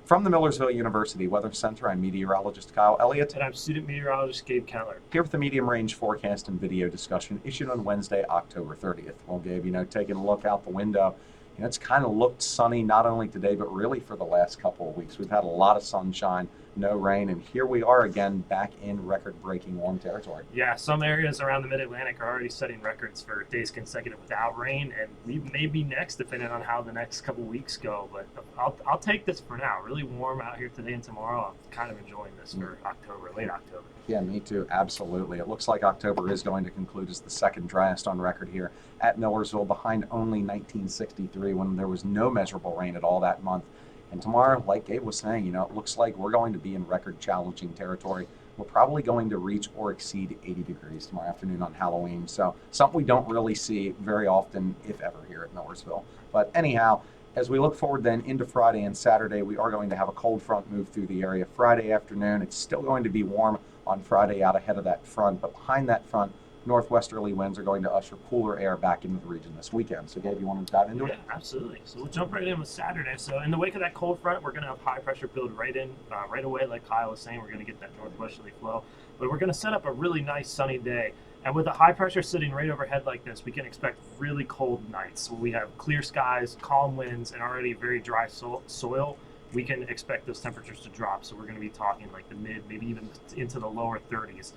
From the Millersville University Weather Center, I'm meteorologist Kyle Elliott. And I'm student meteorologist Gabe Keller. Here with the medium range forecast and video discussion issued on Wednesday, October 30th. Well, Gabe, taking a look out the window, it's kind of looked sunny not only today, but really for the last couple of weeks. We've had a lot of sunshine, no rain, and here we are again back in record breaking warm territory. Yeah, some areas around the mid-Atlantic are already setting records for days consecutive without rain, and we may be next depending on how the next couple weeks go. But I'll take this for now. Really warm out here today and tomorrow. I'm kind of enjoying this for October, late October. Yeah, me too. Absolutely. It looks like October is going to conclude as the second driest on record here at Millersville, behind only 1963 when there was no measurable rain at all that month. And tomorrow, like Gabe was saying, it looks like we're going to be in record challenging territory. We're probably going to reach or exceed 80 degrees tomorrow afternoon on Halloween. So something we don't really see very often, if ever, here at Millersville. But anyhow, as we look forward then into Friday and Saturday, we are going to have a cold front move through the area Friday afternoon. It's still going to be warm on Friday out ahead of that front, but behind that front, northwesterly winds are going to usher cooler air back into the region this weekend. So, Gabe, you want to dive into it? Yeah, absolutely. So we'll jump right in with Saturday. So in the wake of that cold front, we're going to have high pressure build right away. Like Kyle was saying, we're going to get that northwesterly flow, but we're going to set up a really nice sunny day. And with the high pressure sitting right overhead like this, we can expect really cold nights. When we have clear skies, calm winds, and already very dry soil, we can expect those temperatures to drop. So we're going to be talking like the mid, maybe even into the lower 30s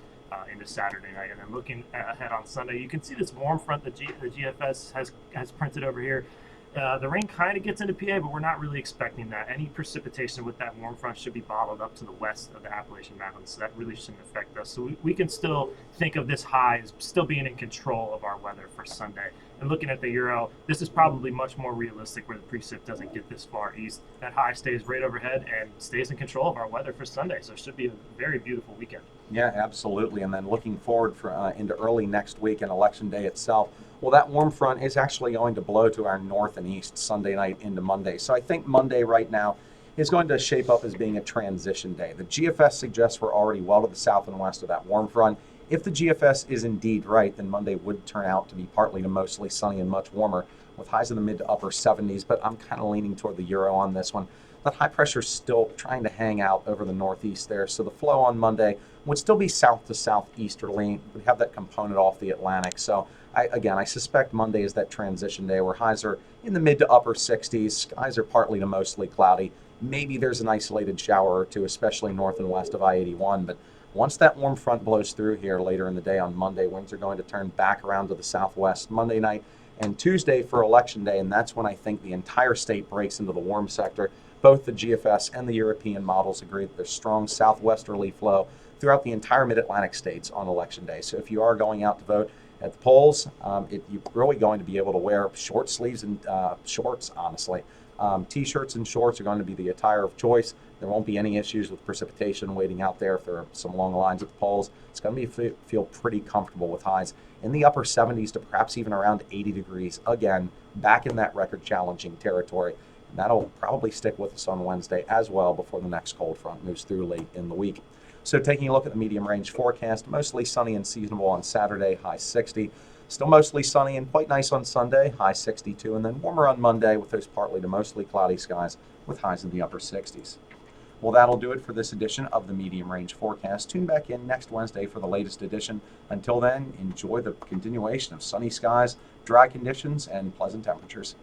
into Saturday night. And then looking ahead on Sunday, you can see this warm front that the GFS has printed over here. The rain kind of gets into PA, but we're not really expecting that. Any precipitation with that warm front should be bottled up to the west of the Appalachian Mountains, so that really shouldn't affect us. So we can still think of this high as still being in control of our weather for Sunday. And looking at the Euro, this is probably much more realistic where the precip doesn't get this far east. That high stays right overhead and stays in control of our weather for Sunday, so it should be a very beautiful weekend. Yeah, absolutely. And then looking forward into early next week and Election Day itself, well, that warm front is actually going to blow to our north and east Sunday night into Monday. So I think Monday right now is going to shape up as being a transition day. The GFS suggests we're already well to the south and west of that warm front. If the GFS is indeed right, then Monday would turn out to be partly to mostly sunny and much warmer with highs in the mid to upper 70s, but I'm kind of leaning toward the Euro on this one. That high pressure is still trying to hang out over the northeast there, so the flow on Monday would still be south to southeasterly. We have that component off the Atlantic, so I suspect Monday is that transition day where highs are in the mid to upper 60s, skies are partly to mostly cloudy. Maybe there's an isolated shower or two, especially north and west of I-81, but once that warm front blows through here later in the day on Monday, winds are going to turn back around to the southwest Monday night and Tuesday for Election Day, and that's when I think the entire state breaks into the warm sector. Both the GFS and the European models agree that there's strong southwesterly flow throughout the entire mid-Atlantic states on Election Day. So if you are going out to vote at the polls, you're really going to be able to wear short sleeves and shorts, honestly. T-shirts and shorts are going to be the attire of choice. There won't be any issues with precipitation waiting out there if there are some long lines at the polls. It's going to feel pretty comfortable with highs in the upper 70s to perhaps even around 80 degrees. Again, back in that record challenging territory. And that'll probably stick with us on Wednesday as well before the next cold front moves through late in the week. So taking a look at the medium range forecast, mostly sunny and seasonable on Saturday, high 60. Still mostly sunny and quite nice on Sunday, high 62, and then warmer on Monday with those partly to mostly cloudy skies with highs in the upper 60s. Well, that'll do it for this edition of the Medium Range Forecast. Tune back in next Wednesday for the latest edition. Until then, enjoy the continuation of sunny skies, dry conditions, and pleasant temperatures.